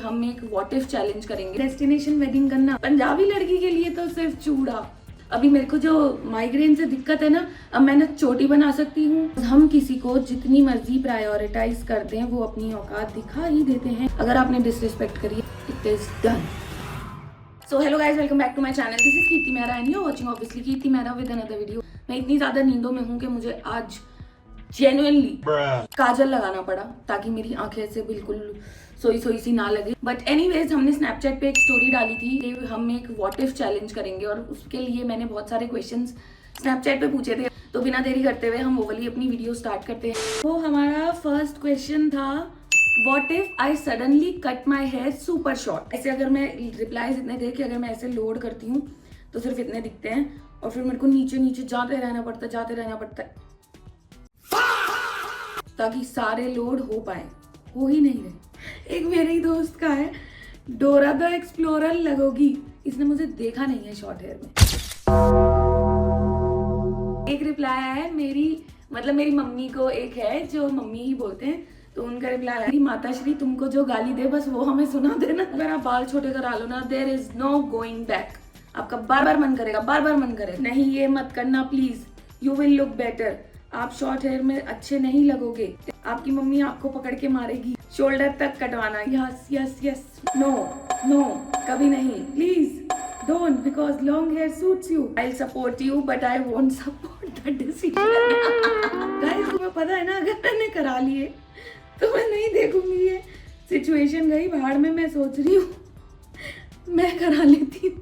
हम एक what if challenge करेंगे। डेस्टिनेशन वेडिंग करना पंजाबी लड़की के लिए तो सिर्फ चूड़ा। अभी मेरे को जो माइग्रेन से दिक्कत है ना, अब मैं ना चोटी बना सकती हूँ। हम किसी को जितनी मर्जी प्रायोरिटाइज करते हैं वो अपनी औकात दिखा ही देते हैं। अगर आपने डिसरिस्पेक्ट करी, it is done. So hello guys, welcome back to my channel. This is Kirti Mehra and you are watching obviously Kirti Mehra with another video. मैं इतनी ज्यादा नींदों में हूँ कि मुझे आज जेन्युइनली काजल लगाना पड़ा ताकि मेरी आंखें से बिल्कुल सोई सोई सी ना लगे। बट एनीवेज, हमने स्नैपचैट पे एक स्टोरी डाली थी कि हम एक व्हाट इफ चैलेंज करेंगे और उसके लिए मैंने बहुत सारे क्वेश्चंस स्नैपचैट पे पूछे थे। तो बिना देरी करते हुए हम वो वाली अपनी वीडियो स्टार्ट करते हैं। तो हमारा फर्स्ट क्वेश्चन था, what if I suddenly cut my hair super short. ऐसे अगर मैं रिप्लाईज इतने थे कि अगर मैं ऐसे लोड करती हूँ तो सिर्फ इतने दिखते हैं और फिर मेरे को नीचे नीचे जाते रहना पड़ता है ताकि सारे लोड हो पाए। हो ही नहीं रहे। एक मेरे ही दोस्त का है, डोरा द एक्सप्लोरर लगोगी। इसने मुझे देखा नहीं है शॉर्ट हेयर में। एक रिप्लाई आया है मेरी मम्मी को, एक है जो मम्मी ही बोलते हैं, तो उनका रिप्लाई आया, माता श्री तुमको जो गाली दे बस वो हमें सुना देना। अगर आप बाल छोटे करा लो ना, there is no going back. आपका बार बार मन करेगा नहीं ये मत करना please, you will look better. आप शॉर्ट हेयर में अच्छे नहीं लगोगे। आपकी मम्मी आपको पकड़ के मारेगी। शोल्डर तक कटवाना। Yes yes yes, no no, कभी नहीं, please don't, because long hair suits you. I support you but I won't support the decision. Guys, तुम्हें पता है ना, अगर मैंने करा लिए तो मैं नहीं देखूंगी ये सिचुएशन गई भाड़ में। मैं सोच रही हूँ मैं करा लेती।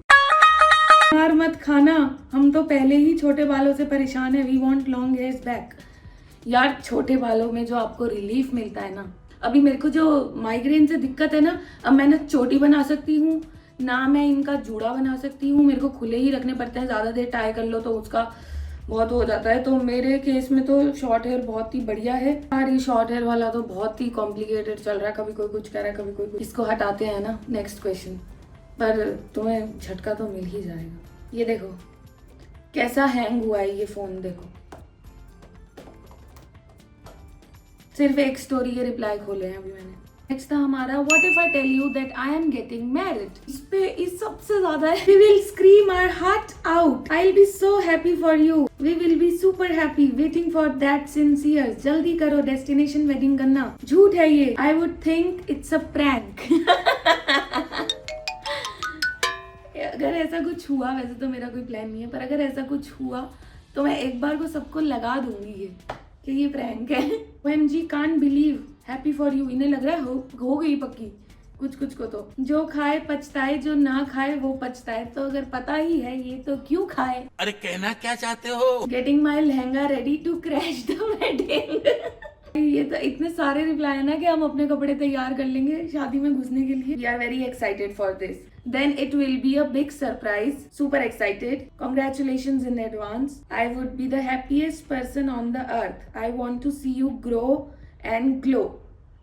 मार मत खाना, हम तो पहले ही छोटे बालों से परेशान है। We want long hairs back. यार, छोटे बालों में जो आपको रिलीफ मिलता है ना, अभी मेरे को जो माइग्रेन से दिक्कत है ना, अब मैं ना चोटी बना सकती हूँ ना मैं इनका जूड़ा बना सकती हूँ। मेरे को खुले ही रखने पड़ते हैं, ज्यादा देर टाई कर लो तो उसका बहुत हो जाता है। तो मेरे केस में तो शॉर्ट हेयर बहुत ही बढ़िया है। यार, ये शॉर्ट हेयर वाला तो बहुत ही कॉम्प्लिकेटेड चल रहा है। कभी कोई कुछ कह रहा है, कभी कोई कुछ। इसको हटाते हैं ना, नेक्स्ट क्वेश्चन पर तुम्हें झटका तो मिल ही जाएगा। ये देखो कैसा हैंग हुआ है ये फोन, देखो। सिर्फ एक स्टोरी के रिप्लाई खोले हैं अभी मैंने। नेक्स्ट था हमारा, what if I tell you that I am getting married. इस पे इस सबसे ज्यादा है, we will scream our heart out, I will be so happy for you, we will be super happy, waiting for that since years. जल्दी करो, destination wedding करना। झूठ है ये, I would think it's a prank. अगर ऐसा कुछ हुआ, वैसे तो मेरा कोई प्लान नहीं है, पर अगर ऐसा कुछ हुआ तो मैं एक बार को सबको लगा दूंगी ये कि ये प्रैंक है। OMG can't believe, happy for you. इन्हें लग रहा है हो गई पक्की कुछ को। तो जो खाए पछताए, जो ना खाए वो पछताए। तो अगर पता ही है ये तो क्यों खाए। अरे कहना क्या चाहते हो? Getting my lehenga ready to crash the wedding. ये तो इतने सारे रिप्लाई है ना कि हम अपने कपड़े तैयार कर लेंगे शादी में घुसने के लिए। We are very excited for this. Then it will be a big surprise. Super excited. Congratulations in advance. I would be the happiest person on the earth. I want to see you grow and glow.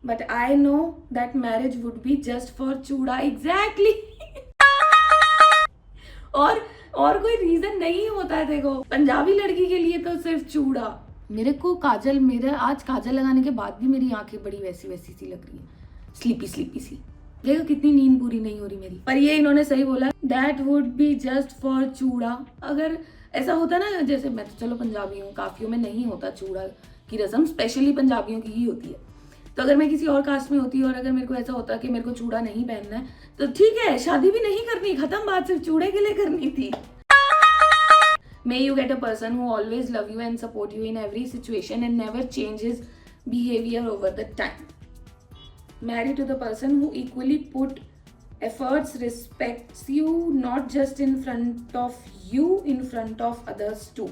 But I know that marriage would be just for चूड़ा. Exactly. और कोई reason नहीं होता है। देखो, पंजाबी लड़की के लिए तो सिर्फ चूड़ा। मेरे को आज काजल लगाने के बाद भी मेरी आंखें बड़ी वैसी सी लग रही है, स्लीपी सी। देखो कितनी नींद पूरी नहीं हो रही मेरी। पर ये इन्होंने सही बोला, that would be just for चूड़ा। अगर ऐसा होता ना, जैसे मैं तो चलो पंजाबी हूँ, काफियों में नहीं होता चूड़ा की रस्म, स्पेशली पंजाबियों की ही होती है। तो अगर मैं किसी और कास्ट में होती और अगर मेरे को ऐसा होता कि मेरे को चूड़ा नहीं पहनना है तो ठीक है, शादी भी नहीं करनी, खत्म बात, सिर्फ चूड़े के लिए करनी थी। May you get a person who always love you and support you in every situation and never change his behavior over the time. Marry to the person who equally put efforts, respects you, not just in front of you, in front of others too.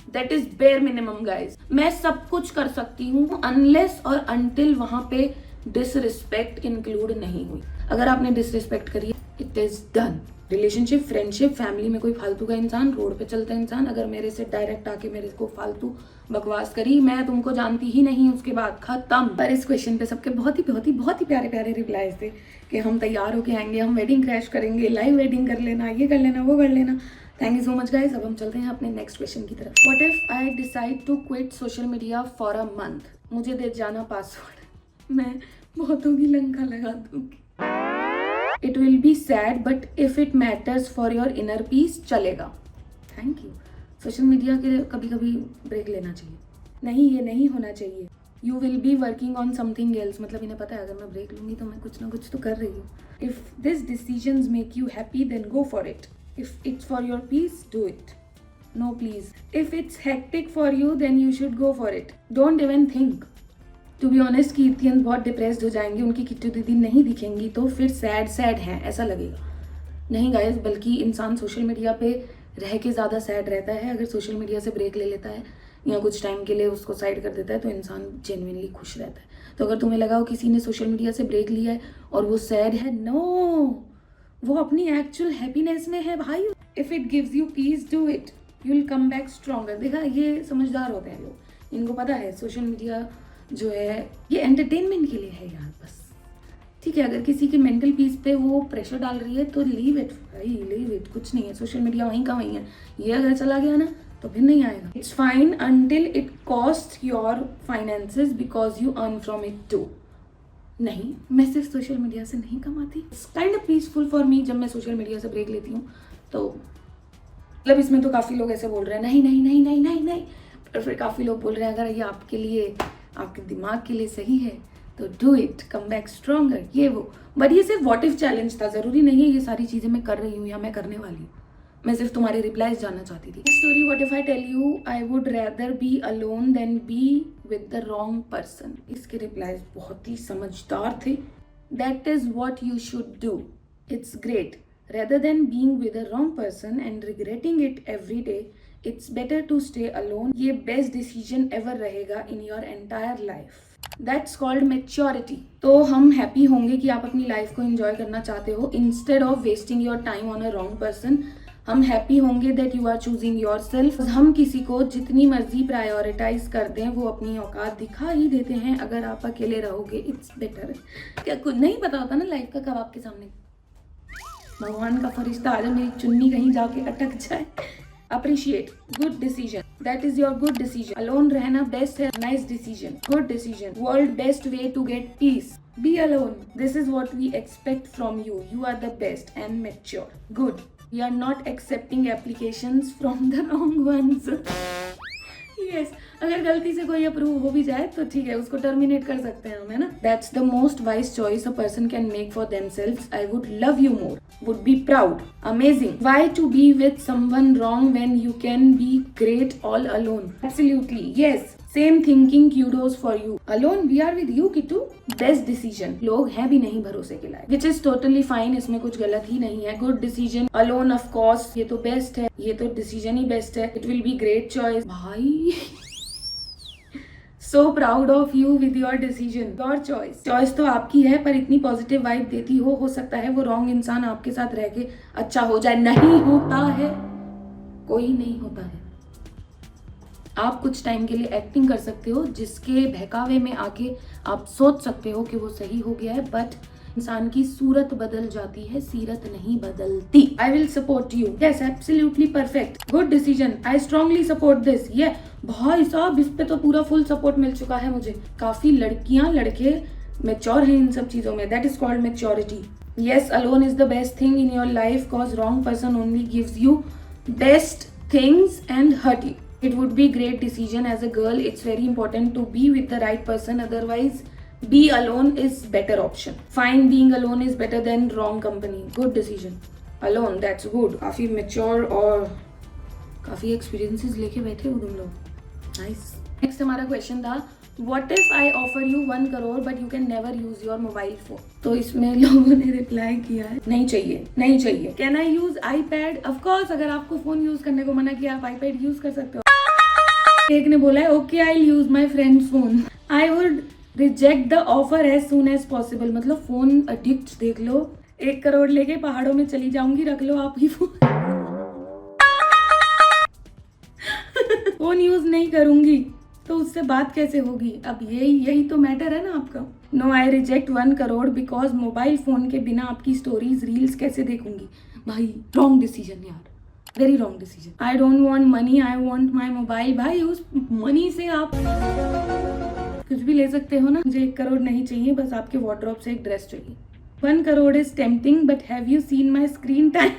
That is bare minimum, guys. मैं सब कुछ कर सकती हूँ unless और until वहाँ पे disrespect include नहीं हुई। अगर आपने disrespect करी, it is done. Relationship, friendship, family में कोई फालतू का इंसान, रोड पे चलता इंसान अगर मेरे से डायरेक्ट आके मेरे को फालतू बकवास करी, मैं तुमको जानती ही नहीं, उसके बाद खत्म। पर इस क्वेश्चन पे सबके बहुत ही प्यारे रिप्लाईज थे कि हम तैयार होके आएंगे, हम वेडिंग क्रैश करेंगे, लाइव वेडिंग कर लेना, ये कर लेना, वो कर लेना। Thank you so much guys. अब हम चलते हैं अपने नेक्स्ट क्वेश्चन की तरफ। What if I decide to quit social media for a month. मुझे दे जाना पासवर्ड, मैं बहुतों की लंका लगा दूंगी। It will be sad but if it matters for your inner peace चलेगा। Thank you. सोशल मीडिया के लिए कभी कभी ब्रेक लेना चाहिए। नहीं, ये नहीं होना चाहिए। You will be working on something else, मतलब इन्हें पता है अगर मैं ब्रेक लूंगी तो मैं कुछ ना कुछ तो कर रही हूँ। If this decisions make you happy then go for it. If it's for your peace do it. No please. If it's hectic for you then you should go for it. Don't even think. To be honest कीर्तियन बहुत depressed हो जाएंगे, उनकी किट्टू दीदी नहीं दिखेंगी तो फिर सैड है ऐसा लगेगा। नहीं गाइस, बल्कि इंसान सोशल मीडिया पे रह के ज़्यादा सैड रहता है। अगर सोशल मीडिया से ब्रेक ले लेता है या कुछ टाइम के लिए उसको साइड कर देता है तो इंसान जेन्युइनली खुश रहता है। तो अगर तुम्हें लगा हो किसी ने सोशल मीडिया से ब्रेक लिया है और वो सैड है, नो, वो अपनी एक्चुअल हैप्पीनेस में है भाई। If it gives you peace do it, you will come back stronger. देखा, ये समझदार होते हैं लोग, इनको पता है सोशल मीडिया जो है ये एंटरटेनमेंट के लिए है यार, बस। ठीक है, अगर किसी की मेंटल पीस पे वो प्रेशर डाल रही है तो लीव इट भाई, लीव इट। कुछ नहीं है, सोशल मीडिया वहीं का वहीं है। ये अगर चला गया ना तो फिर नहीं आएगा। It's fine until it cost your finances because you earn from it too. नहीं, मैं सिर्फ सोशल मीडिया से नहीं कमाती। It's kind of peaceful for me जब मैं सोशल मीडिया से ब्रेक लेती हूँ। तो मतलब इसमें तो काफ़ी लोग ऐसे बोल रहे हैं नहीं नहीं नहीं नहीं नहीं नहीं, और फिर काफ़ी लोग बोल रहे हैं अगर ये आपके लिए, आपके दिमाग के लिए सही है तो do it, come back stronger, ये वो। बट ये सिर्फ व्हाट इफ चैलेंज था, ज़रूरी नहीं है ये सारी चीज़ें मैं कर रही हूँ या मैं करने वाली हूँ। मैं सिर्फ तुम्हारे रिप्लाईज जानना चाहती थी। Story, what if I tell you I would rather be alone than be with the wrong person. इसके रिप्लाईज बहुत ही समझदार थे। That is what you should do, it's great. Rather than being with a wrong person and regretting it every day, it's better to stay alone. ये best decision ever रहेगा in your entire life. That's called maturity. तो हम happy होंगे कि आप अपनी life को enjoy करना चाहते हो instead of wasting your time on a wrong person. हम हैप्पी होंगे that you are choosing yourself. हम किसी को जितनी मर्जी प्रायोरिटाइज कर दें वो अपनी औकात दिखा ही देते हैं। अगर आप अकेले रहोगे इट्स बेटर। क्या कुछ नहीं पता होता ना लाइफ का कब आपके सामने भगवान का फरिश्ता आ जाए, मेरी चुन्नी कहीं जाके अटक जाए। Appreciate good decision, that is your good decision. Alone रहना बेस्ट है, nice decision, good decision. World best way to get peace, be alone. This is what we expect from you. You are the best and mature, good. We are not accepting applications from the wrong ones. Yes, अगर गलती से कोई approve हो भी जाए तो ठीक है, उसको टर्मिनेट कर सकते हैं हम, है ना। That's the most wise choice a person can make for themselves. I would love you more, would be proud, amazing. Why to be with someone wrong when you can be great all alone? Absolutely, yes. Same thinking, kudos for you. Alone we are with you Kittu. Best decision. लोग हैं भी नहीं भरोसे के लायक, which is totally fine. इसमें कुछ गलत ही नहीं है। Good decision. Alone of course. ये तो best है, ये तो decision ही best है। It will be great choice. भाई so proud of you with your decision. Your choice. Choice तो आपकी है पर इतनी positive vibe देती हो सकता है वो wrong इंसान आपके साथ रह के अच्छा हो जाए। नहीं होता है, कोई नहीं होता है। आप कुछ टाइम के लिए एक्टिंग कर सकते हो जिसके बहकावे में आके आप सोच सकते हो कि वो सही हो गया है, बट इंसान की सूरत बदल जाती है, सीरत नहीं बदलती। आई will support you. Yes, absolutely perfect, good decision, I strongly support this. ये भाई साहब, इस पे तो पूरा फुल सपोर्ट मिल चुका है मुझे। काफी लड़कियां लड़के मैच्योर हैं इन सब चीजों में। That is called maturity. Yes, alone is the best thing in your life cause wrong person only gives you best things and hurt you. It would be great decision as a girl. It's very important to be with the right person. Otherwise, be alone is better option. Fine, being alone is better than wrong company. Good decision. Alone, that's good. काफी mature और काफी experiences लेके बैठे हो तुम लोग. Nice. Next हमारा question था, What if I offer you 1 crore but you can never use your mobile phone? तो इसमें लोगों ने रिप्लाई किया है, नहीं चाहिए, नहीं चाहिए. Can I use iPad? Of course, अगर आपको फोन यूज करने को मना किया, आप iPad यूज कर सकते हो. एक ने बोला है, okay I will use my friends phone. I would reject the offer as soon as possible. मतलब फोन अडिक्ट देख लो, 1 करोड़ लेके पहाड़ों में चली जाऊंगी, रख लो आप ही फोन. फोन यूज नहीं करूंगी तो उससे बात कैसे होगी. अब यही तो मैटर है ना आपका. No, I reject 1 crore because mobile phone के बिना आपकी स्टोरीज रील्स कैसे देखूंगी. भाई रॉन्ग डिसीजन यार, very wrong decision. I don't want money, I want my mobile. भाई उस मनी से आप कुछ भी ले सकते हो ना. मुझे 1 करोड़ नहीं चाहिए, बस आपके वार्डरोब से एक ड्रेस चाहिए, 1 crore is tempting, but have you seen my screen time?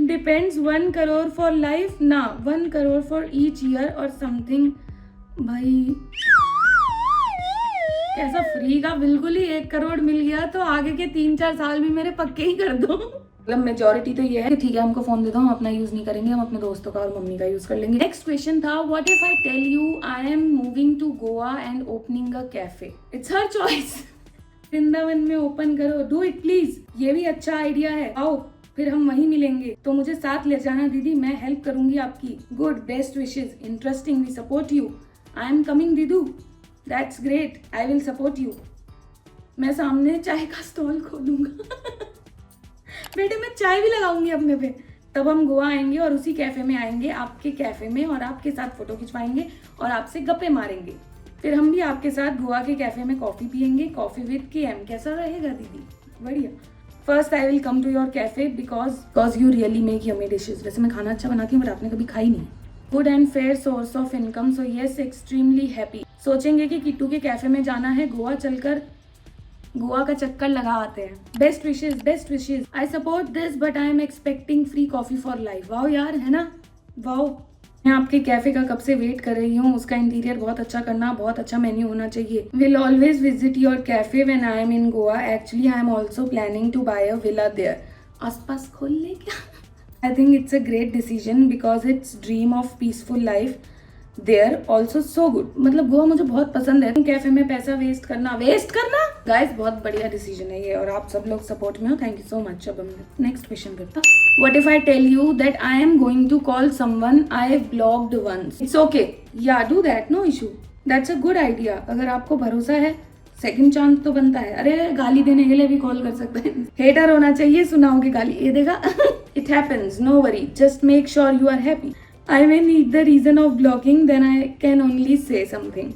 Depends, 1 crore for life? ना, 1 crore for each year or something. भाई कैसा फ्री का, बिल्कुल ही 1 करोड़ मिल गया तो आगे के 3-4 साल भी मेरे पक्के ही कर दो। मतलब मेजोरिटी तो ये है कि ठीक है हमको फोन दे दो, हम अपना यूज नहीं करेंगे, हम अपने दोस्तों का और मम्मी का यूज कर लेंगे। नेक्स्ट क्वेश्चन था, what if I tell you I am moving to Goa and opening a cafe? It's her choice. Vrindavan में ओपन करो, डू इट प्लीज। ये भी अच्छा आइडिया है, आओ फिर हम वहीं मिलेंगे, तो मुझे साथ ले जाना दीदी, मैं हेल्प करूंगी आपकी। Good, best wishes, interesting, we support you. I am coming दीदू, that's great, I will support you. मैं सामने चाय का स्टॉल खोलूंगा। बेटे मैं चाय भी लगाऊंगी अपने पे। तब हम गोवा आएंगे और उसी कैफे में आएंगे, आपके कैफे में, और आपके साथ फोटो खिंचवाएंगे और आपसे गप्पे मारेंगे। फिर हम भी आपके साथ गोवा के कैफे में कॉफी पियेंगे, कॉफी विद KM। कैसा रहेगा दीदी? बढ़िया। First I will come to your cafe because you really make yummy dishes. वैसे मैं खाना अच्छा बनाती हूँ बट आपने कभी खाई नहीं। Good and fair source of income, so yes extremely happy. सोचेंगे कि किट्टू के कैफे में जाना है, गोवा चलकर गोवा का चक्कर लगा आते हैं। Best wishes, best wishes, I support this but I am expecting free coffee for life. Wow यार, है ना, वाओ। मैं आपके कैफे का कब से वेट कर रही हूँ, उसका इंटीरियर बहुत अच्छा करना, बहुत अच्छा मेन्यू होना चाहिए। Will always visit your cafe when I am in Goa, actually I am also planning to buy a villa there. आसपास खोल ले क्या? I think it's a great decision because it's dream of peaceful life there also so good. मतलब गोवा मुझे बहुत पसंद है, cafe में पैसा वेस्ट करना गाइस बहुत बढ़िया डिसीजन है ये, और आप सब लोग सपोर्ट में हो, थैंक यू सो मच। अब हम नेक्स्ट क्वेश्चन करता। What if I tell you that I am going to call someone I have blocked once? It's okay, या do that, no issue, that's a good idea. अगर आपको भरोसा है, second chance तो बनता है। अरे गाली देने के लिए भी कॉल कर सकते हैं। हेटर होना चाहिए, सुनाओगे गाली, ये देगा। It happens, no worry, just make sure you are happy. I may need the reason of blocking, then I can only say something.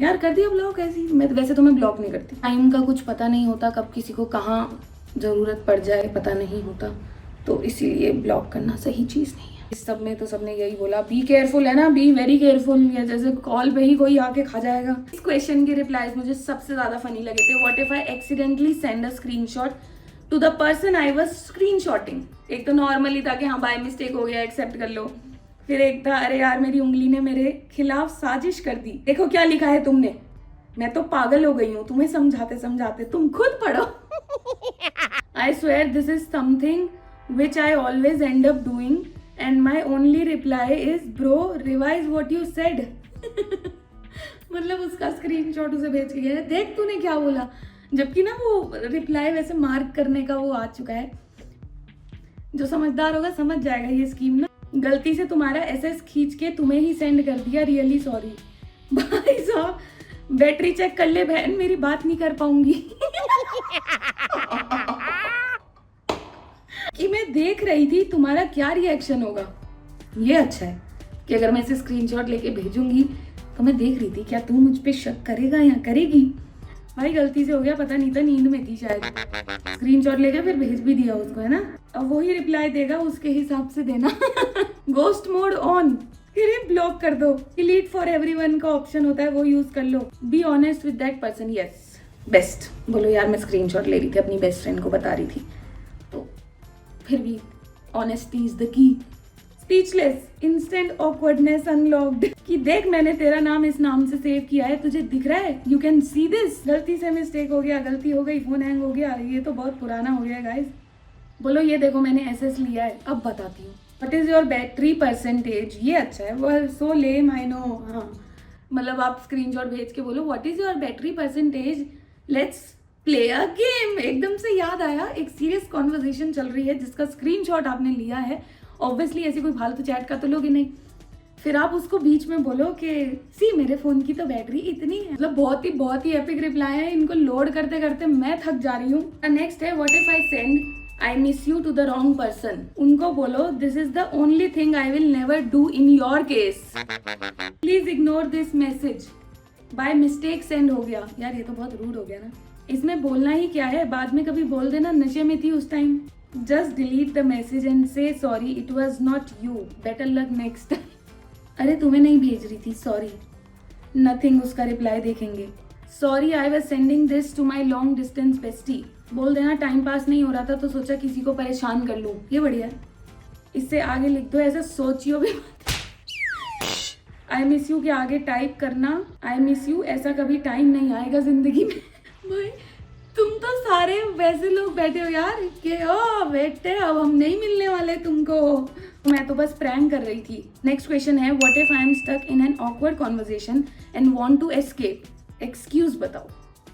यार कर दिया ब्लॉक ऐसी। मैं वैसे तो मैं ब्लॉक नहीं करती। टाइम का कुछ पता नहीं होता, कब किसी को कहाँ ज़रूरत पड़ जाए पता नहीं होता, तो इसीलिए ब्लॉक करना सही चीज़ नहीं है। इस सब में तो सबने यही बोला, बी केयरफुल, है ना, बी वेरी केयरफुल। या जैसे कॉल पे ही कोई आके खा जाएगा। इस क्वेश्चन के रिप्लाईज मुझे सबसे ज़्यादा फनी लगे थे। What if I accidentally send a screenshot to the person I was screenshotting? एक तो नॉर्मली था कि हाँ बाय मिस्टेक हो गया, एक्सेप्ट कर लो। फिर एक था, अरे यार मेरी उंगली ने मेरे खिलाफ साजिश कर दी, देखो क्या लिखा है तुमने, मैं तो पागल हो गई हूँ तुम्हें समझाते समझाते, तुम खुद पढ़ो। I swear this is something which I always and up doing and my only reply is bro revise what you said. मतलब उसका स्क्रीनशॉट उसे भेज के गया है, देख तूने क्या बोला, जबकि ना वो रिप्लाई वैसे मार्क करने का वो आ चुका है। जो समझदार होगा समझ जाएगा ये स्कीम ना। गलती से तुम्हारा SS खींच के तुम्हें ही सेंड कर दिया, रियली सॉरी। भाई साहब बैटरी चेक कर ले बहन, मेरी बात नहीं कर पाऊंगी। कि मैं देख रही थी तुम्हारा क्या रिएक्शन होगा। ये अच्छा है कि अगर मैं इसे स्क्रीनशॉट लेके भेजूंगी तो मैं देख रही थी क्या तू मुझ पे शक करेगा या करेगी। भाई गलती से हो गया, पता नहीं था, नींद में थी शायद। स्क्रीनशॉट लेके फिर भेज भी दिया उसको, है ना। अब वही रिप्लाई देगा, उसके हिसाब से देना। गोस्ट मोड ऑन, फिर ब्लॉक कर दो। डिलीट फॉर एवरीवन का ऑप्शन होता है, वो यूज कर लो। Be honest with that person, yes best. बोलो यार मैं स्क्रीनशॉट ले रही थी, अपनी बेस्ट फ्रेंड को बता रही थी, तो फिर भी honesty is the key. Speechless, instant awkwardness unlocked. कि देख मैंने तेरा नाम इस नाम से सेव किया है, तुझे दिख रहा है, यू कैन सी दिस। गलती से मिस्टेक हो गया, गलती हो गई, फोन हैंग हो गया, ये तो बहुत पुराना हो गया गाइस। बोलो ये देखो मैंने SS लिया है, अब बताती हूँ। What is your battery percentage? ये अच्छा है, वो सो लेम आई नो। हाँ मतलब आप स्क्रीनशॉट भेज के बोलो what is your battery percentage, let's play a game. एकदम से याद आया, एक सीरियस कॉन्वर्सेशन चल रही है जिसका स्क्रीनशॉट आपने लिया है, ऑब्वियसली ऐसी कोई फालतू चैट का तो लोगे नहीं। फिर आप उसको बीच में बोलो कि सी मेरे फोन की तो बैटरी इतनी है। मतलब बहुत ही एपिक रिप्लाई है, इनको लोड करते करते मैं थक जा रही हूँ। नेक्स्ट है what if I send I miss you to the wrong person? उनको बोलो this is the only thing I will never do in your case, please ignore this message, by mistake send हो गया। यार ये तो बहुत rude हो गया ना, इसमें बोलना ही क्या है, बाद में कभी बोल देना नशे में थी उस time. Just delete the message and say sorry it was not you, better luck next time. अरे तुम्हें नहीं भेज रही थी, सॉरी, नथिंग, उसका रिप्लाई देखेंगे। Sorry I was sending this to my long distance bestie. बोल देना टाइम पास नहीं हो रहा था तो सोचा किसी को परेशान कर लूँ। ये बढ़िया है। इससे आगे लिख दो ऐसे सोचियो भी। आई मिस यू के आगे टाइप करना आई मिस यू, ऐसा कभी टाइम नहीं आएगा जिंदगी में। भाई तुम तो सारे वैसे लोग बैठे हो यार कि ओ बेटे अब हम नहीं मिलने वाले तुमको। मैं तो बस प्रैंक कर रही थी। नेक्स्ट क्वेश्चन है what if I am stuck in an awkward conversation and want to escape. Excuse बताओ।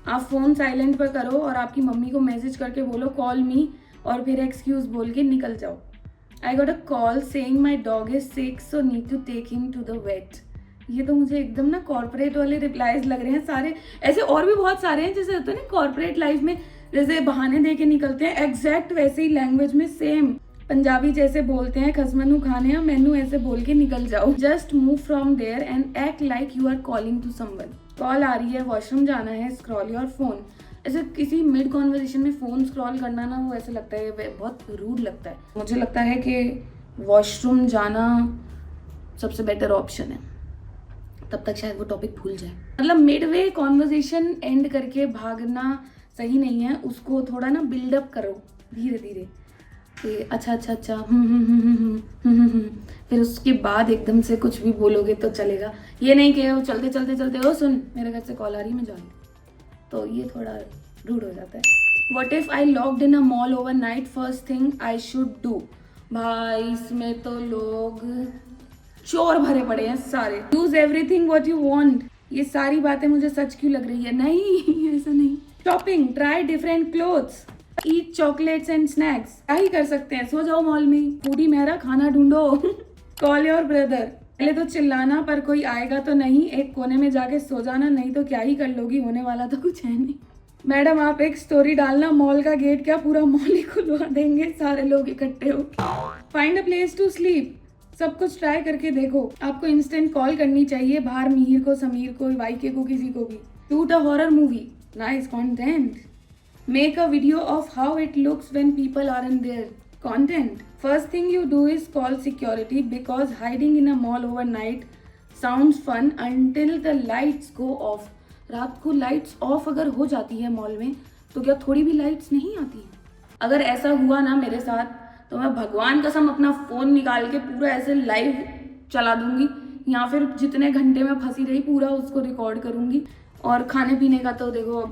आप फोन साइलेंट पर करो और आपकी मम्मी को मैसेज करके बोलो कॉल मी और फिर एक्सक्यूज बोल के निकल जाओ। I got a call saying my dog is sick so need to take him to the vet. ये तो मुझे एकदम ना कॉर्पोरेट वाले रिप्लाईज लग रहे हैं सारे। ऐसे और भी बहुत सारे हैं जैसे होता है ना कॉर्पोरेट लाइफ में जैसे बहाने दे के निकलते हैं, एग्जैक्ट वैसे ही लैंग्वेज में सेम। पंजाबी जैसे बोलते हैं खसमनू खाने या मैनू ऐसे बोल के निकल जाओ। Just move from there and act like you are calling to someone. Call आ रही है, वॉशरूम जाना है, स्क्रॉल योर फोन। ऐसे किसी मिड कॉन्वर्सेशन में फोन स्क्रॉल करना ना वो ऐसे लगता है बहुत रूड लगता है। मुझे लगता है कि वॉशरूम जाना सबसे बेटर ऑप्शन है, तब तक शायद वो टॉपिक भूल जाए। मतलब मिडवे कॉन्वर्सेशन एंड करके भागना सही नहीं है, उसको थोड़ा ना बिल्डअप करो धीरे धीरे कि अच्छा अच्छा अच्छा फिर उसके बाद एकदम से कुछ भी बोलोगे तो चलेगा। ये नहीं कि वो चलते चलते चलते ओ सुन मेरे घर से कॉल आ रही है मैं जा रही हूँ, तो ये थोड़ा रूड हो जाता है। What if I locked in a mall over night first thing I should do. भाई इसमें तो लोग चोर भरे पड़े हैं सारे। Use everything what you want. ये सारी बातें मुझे सच क्यों लग रही है? नहीं ऐसा नहीं। Shopping, try different clothes, eat chocolates and snacks. क्या ही कर सकते हैं, सो जाओ मॉल में, फूडी मेहरा खाना ढूंढो। Call your brother. पहले तो चिल्लाना पर कोई आएगा तो नहीं, एक कोने में जाके सो जाना, नहीं तो क्या ही कर लोगी, होने वाला तो कुछ है नहीं। मैडम आप एक स्टोरी डालना, मॉल का गेट क्या पूरा मॉल ही खुलवा देंगे सारे लोग इकट्ठे होकर। Find a place to sleep. सब कुछ ट्राई करके देखो। आपको इंस्टेंट कॉल करनी चाहिए बाहर, मिहिर को, समीर को, वाईके को, किसी को भी। Shoot a horror movie, nice content. Make a video of how it looks when people are in there, content. First thing you do is call security because hiding in a mall overnight sounds fun until the lights go off. रात को lights off अगर हो जाती है mall में तो क्या थोड़ी भी लाइट्स नहीं आती है? अगर ऐसा हुआ ना मेरे साथ तो मैं भगवान कसम अपना फ़ोन निकाल के पूरा ऐसे लाइव चला दूंगी, या फिर जितने घंटे में फंसी रही पूरा उसको रिकॉर्ड करूंगी। और खाने पीने का तो देखो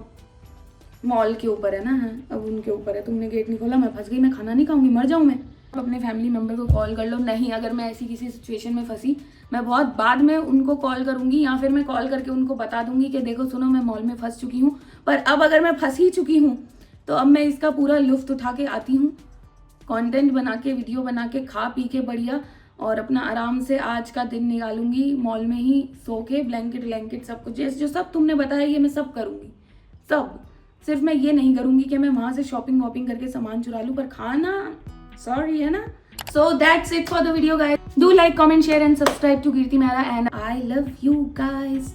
मॉल के ऊपर है ना, अब उनके ऊपर है। तुमने गेट नहीं खोला, मैं फंस गई, मैं खाना नहीं खाऊंगी, मर जाऊँ मैं। अपने फैमिली मेम्बर को कॉल कर लो। नहीं, अगर मैं ऐसी किसी सिचुएशन में फंसी मैं बहुत बाद में उनको कॉल करूंगी, या फिर मैं कॉल करके उनको बता दूंगी कि देखो सुनो मैं मॉल में फंस चुकी हूँ, पर अब अगर मैं फंस ही चुकी हूँ तो अब मैं इसका पूरा लुफ्त उठा के आती हूँ, कंटेंट बना के, वीडियो बना के, खा पी के बढ़िया, और अपना आराम से आज का दिन निकालूंगी मॉल में ही सो के। ब्लैंकेट सब कुछ जो सब तुमने बताया ये मैं सब करूंगी, सब। सिर्फ मैं ये नहीं करूंगी कि मैं वहां से शॉपिंग वॉपिंग करके सामान चुरा लूं, पर खाना सॉरी है ना। So that's it for the video guys. Do like, comment, share and subscribe to Kirti Mehra and I love you guys.